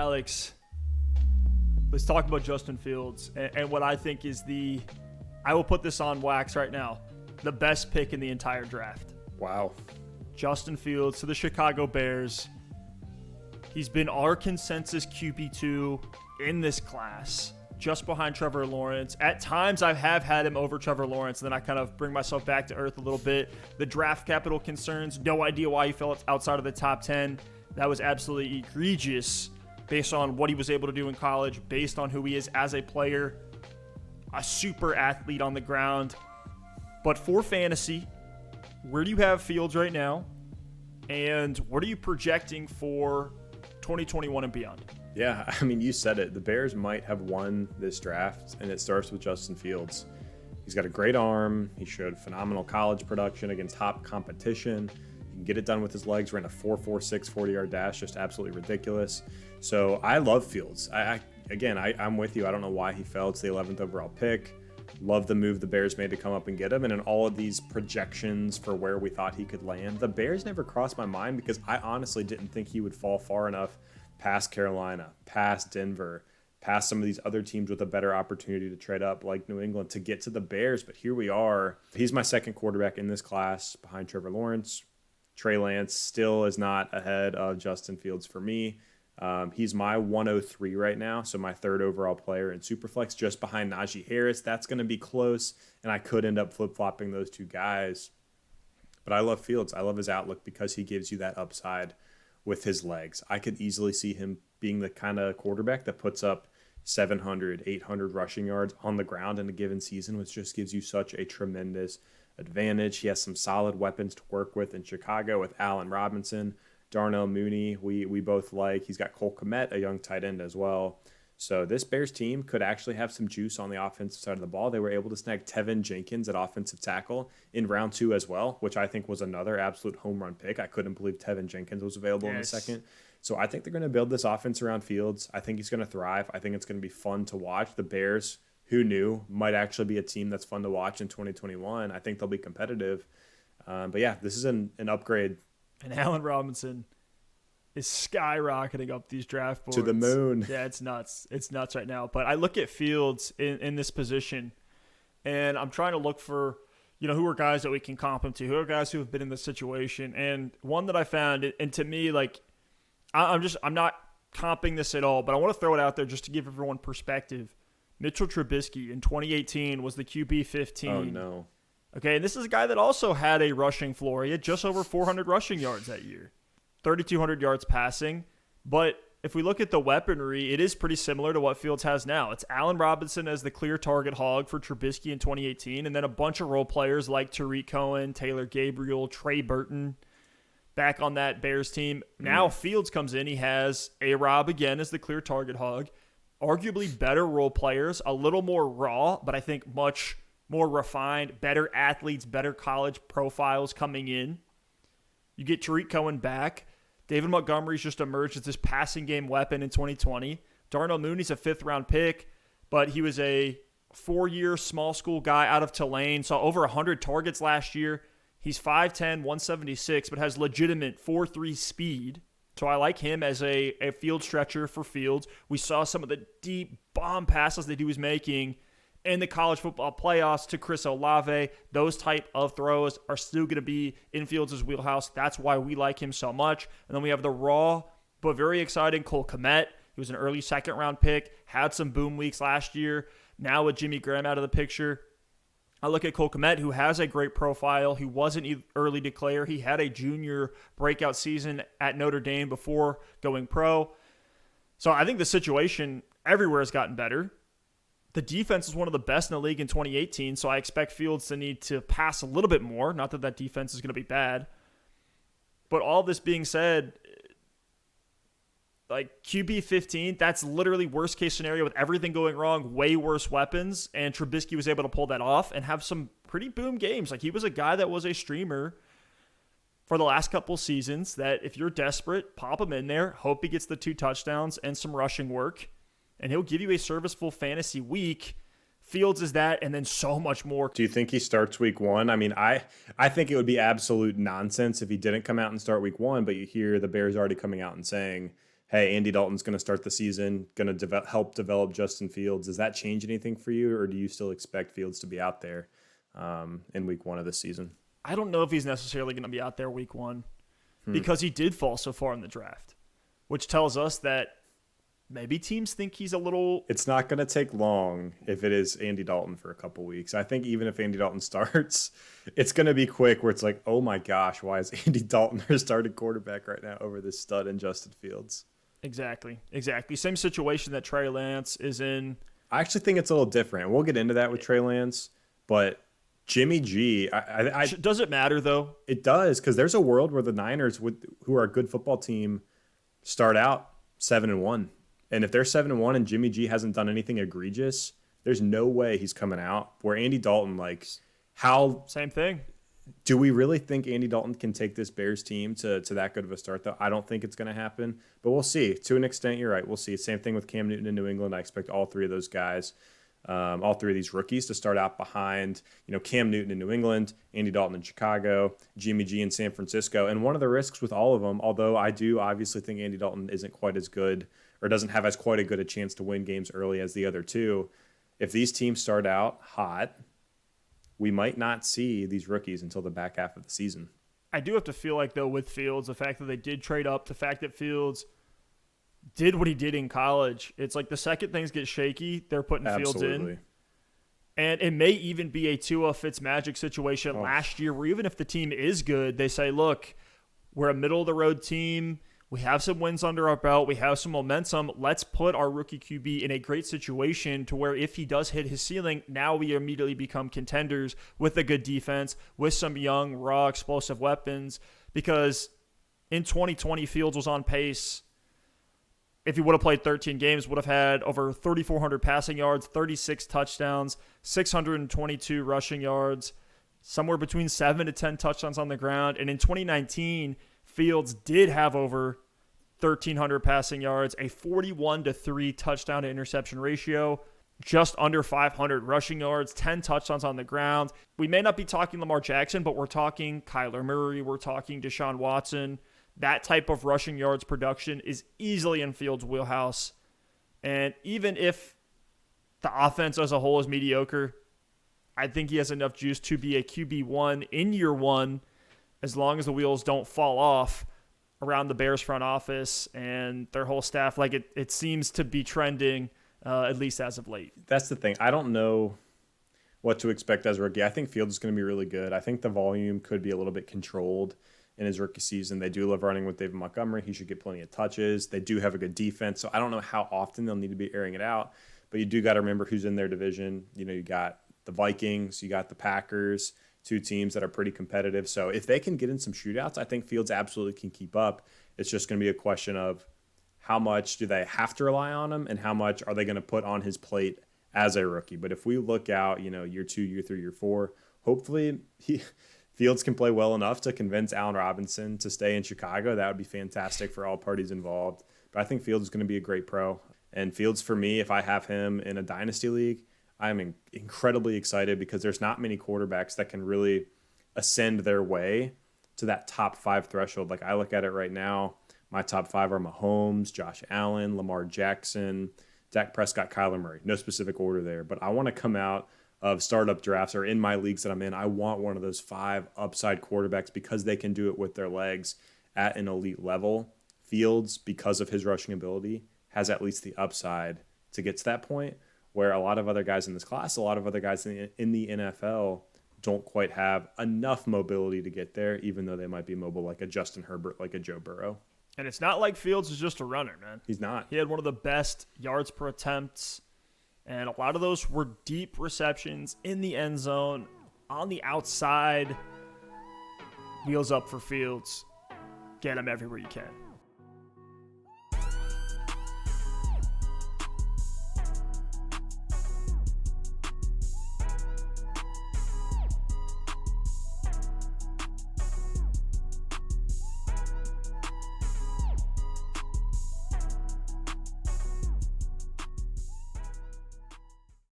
Alex, let's talk about Justin Fields and what I think is I will put this on wax right now, the best pick in the entire draft. Wow. Justin Fields to the Chicago Bears. He's been our consensus QB2 in this class, just behind Trevor Lawrence. At times, I have had him over Trevor Lawrence, and then I kind of bring myself back to earth a little bit. The draft capital concerns, no idea why he fell outside of the top 10. That was absolutely egregious based on what he was able to do in college, based on who he is as a player, a super athlete on the ground. But for fantasy, where do you have Fields right now? And what are you projecting for 2021 and beyond? Yeah, I mean, you said it. The Bears might have won this draft, and it starts with Justin Fields. He's got a great arm. He showed phenomenal college production against top competition. He can get it done with his legs. Ran a 4.46 40-yard dash, just absolutely ridiculous. So I love Fields. I'm with you. I don't know why he fell. It's the 11th overall pick. Love the move the Bears made to come up and get him. And in all of these projections for where we thought he could land, the Bears never crossed my mind because I honestly didn't think he would fall far enough past Carolina, past Denver, past some of these other teams with a better opportunity to trade up like New England to get to the Bears. But here we are. He's my second quarterback in this class behind Trevor Lawrence. Trey Lance still is not ahead of Justin Fields for me. He's my 103 right now, so my third overall player in Superflex, just behind Najee Harris. That's going to be close, and I could end up flip-flopping those two guys. But I love Fields. I love his outlook because he gives you that upside with his legs. I could easily see him being the kind of quarterback that puts up 700, 800 rushing yards on the ground in a given season, which just gives you such a tremendous advantage. He has some solid weapons to work with in Chicago with Allen Robinson, Darnell Mooney, we both like. He's got Cole Kmet, a young tight end as well. So this Bears team could actually have some juice on the offensive side of the ball. They were able to snag Tevin Jenkins at offensive tackle in round 2 as well, which I think was another absolute home run pick. I couldn't believe Tevin Jenkins was available in the second. So I think they're going to build this offense around Fields. I think he's going to thrive. I think it's going to be fun to watch. The Bears, who knew, might actually be a team that's fun to watch in 2021. I think they'll be competitive. But yeah, this is an upgrade. And Allen Robinson is skyrocketing up these draft boards. To the moon. Yeah, it's nuts. It's nuts right now. But I look at Fields in this position, and I'm trying to look for, who are guys that we can comp him to, who are guys who have been in this situation. And one that I found, and to me, like, I'm not comping this at all, but I want to throw it out there just to give everyone perspective. Mitchell Trubisky in 2018 was the QB 15. Oh, no. Okay, and this is a guy that also had a rushing floor. He had just over 400 rushing yards that year, 3,200 yards passing. But if we look at the weaponry, it is pretty similar to what Fields has now. It's Allen Robinson as the clear target hog for Trubisky in 2018, and then a bunch of role players like Tariq Cohen, Taylor Gabriel, Trey Burton back on that Bears team. Now Fields comes in. He has A-Rob again as the clear target hog. Arguably better role players, a little more raw, but I think much more refined, better athletes, better college profiles coming in. You get Tariq Cohen back. David Montgomery's just emerged as this passing game weapon in 2020. Darnell Mooney's a 5th-round pick, but he was a 4-year small school guy out of Tulane, saw over 100 targets last year. He's 5'10", 176, but has legitimate 4.3 speed. So I like him as a field stretcher for Fields. We saw some of the deep bomb passes that he was making in the college football playoffs to Chris Olave. Those type of throws are still going to be in Fields' wheelhouse. That's why we like him so much. And then we have the raw but very exciting Cole Kmet. He was an early 2nd-round pick, had some boom weeks last year. Now with Jimmy Graham out of the picture, I look at Cole Kmet, who has a great profile. He wasn't early declare. He had a junior breakout season at Notre Dame before going pro. So I think the situation everywhere has gotten better. The defense is one of the best in the league in 2018, so I expect Fields to need to pass a little bit more. Not that defense is going to be bad. But all this being said, like QB 15, that's literally worst case scenario with everything going wrong, way worse weapons, and Trubisky was able to pull that off and have some pretty boom games. Like, he was a guy that was a streamer for the last couple seasons that if you're desperate, pop him in there, hope he gets the 2 touchdowns and some rushing work, and he'll give you a serviceable fantasy week. Fields is that, and then so much more. Do you think he starts week 1? I mean, I think it would be absolute nonsense if he didn't come out and start week 1, but you hear the Bears already coming out and saying, hey, Andy Dalton's going to start the season, going to help develop Justin Fields. Does that change anything for you, or do you still expect Fields to be out there in week 1 of the season? I don't know if he's necessarily going to be out there week 1 because he did fall so far in the draft, which tells us that maybe teams think he's a little... It's not going to take long if it is Andy Dalton for a couple weeks. I think even if Andy Dalton starts, it's going to be quick where it's like, oh my gosh, why is Andy Dalton our starting quarterback right now over this stud in Justin Fields? Exactly. Same situation that Trey Lance is in. I actually think it's a little different. We'll get into that with Trey Lance, but Jimmy G... Does it matter, though? It does, because there's a world where the Niners, who are a good football team, start out 7-1. And if they're 7-1 and Jimmy G hasn't done anything egregious, there's no way he's coming out. Where Andy Dalton, Same thing. Do we really think Andy Dalton can take this Bears team to that good of a start, though? I don't think it's going to happen, but we'll see. To an extent, you're right. We'll see. Same thing with Cam Newton in New England. I expect all three of those guys, all three of these rookies to start out behind, Cam Newton in New England, Andy Dalton in Chicago, Jimmy G in San Francisco. And one of the risks with all of them, although I do obviously think Andy Dalton isn't quite as good or doesn't have as quite a good a chance to win games early as the other two, if these teams start out hot, we might not see these rookies until the back half of the season. I do have to feel like, though, with Fields, the fact that they did trade up, the fact that Fields did what he did in college, it's like the second things get shaky, they're putting Fields in. And it may even be a Tua Fitzmagic situation last year where even if the team is good, they say, look, we're a middle-of-the-road team. We have some wins under our belt. We have some momentum. Let's put our rookie QB in a great situation to where if he does hit his ceiling, now we immediately become contenders with a good defense, with some young, raw, explosive weapons. Because in 2020, Fields was on pace. If he would have played 13 games, would have had over 3,400 passing yards, 36 touchdowns, 622 rushing yards, somewhere between 7 to 10 touchdowns on the ground. And in 2019, Fields did have over 1,300 passing yards, a 41-3 touchdown to interception ratio, just under 500 rushing yards, 10 touchdowns on the ground. We may not be talking Lamar Jackson, but we're talking Kyler Murray, we're talking Deshaun Watson. That type of rushing yards production is easily in Fields' wheelhouse. And even if the offense as a whole is mediocre, I think he has enough juice to be a QB1 in year 1, as long as the wheels don't fall off around the Bears front office and their whole staff. Like it seems to be trending, at least as of late. That's the thing. I don't know what to expect as a rookie. I think Fields is going to be really good. I think the volume could be a little bit controlled in his rookie season. They do love running with David Montgomery. He should get plenty of touches. They do have a good defense, so I don't know how often they'll need to be airing it out, but you do got to remember who's in their division. You got the Vikings, you got the Packers, two teams that are pretty competitive. So if they can get in some shootouts, I think Fields absolutely can keep up. It's just going to be a question of how much do they have to rely on him and how much are they going to put on his plate as a rookie. But if we look out, year 2, year 3, year 4, hopefully Fields can play well enough to convince Allen Robinson to stay in Chicago. That would be fantastic for all parties involved. But I think Fields is going to be a great pro. And Fields, for me, if I have him in a dynasty league, I'm incredibly excited because there's not many quarterbacks that can really ascend their way to that top 5 threshold. Like I look at it right now, my top 5 are Mahomes, Josh Allen, Lamar Jackson, Dak Prescott, Kyler Murray. No specific order there, but I want to come out of startup drafts or in my leagues that I'm in. I want one of those 5 upside quarterbacks because they can do it with their legs at an elite level. Fields, because of his rushing ability, has at least the upside to get to that point, where a lot of other guys in this class, a lot of other guys in the NFL don't quite have enough mobility to get there, even though they might be mobile like a Justin Herbert, like a Joe Burrow. And it's not like Fields is just a runner, man. He's not. He had one of the best yards per attempts, and a lot of those were deep receptions in the end zone, on the outside. Wheels up for Fields. Get him everywhere you can.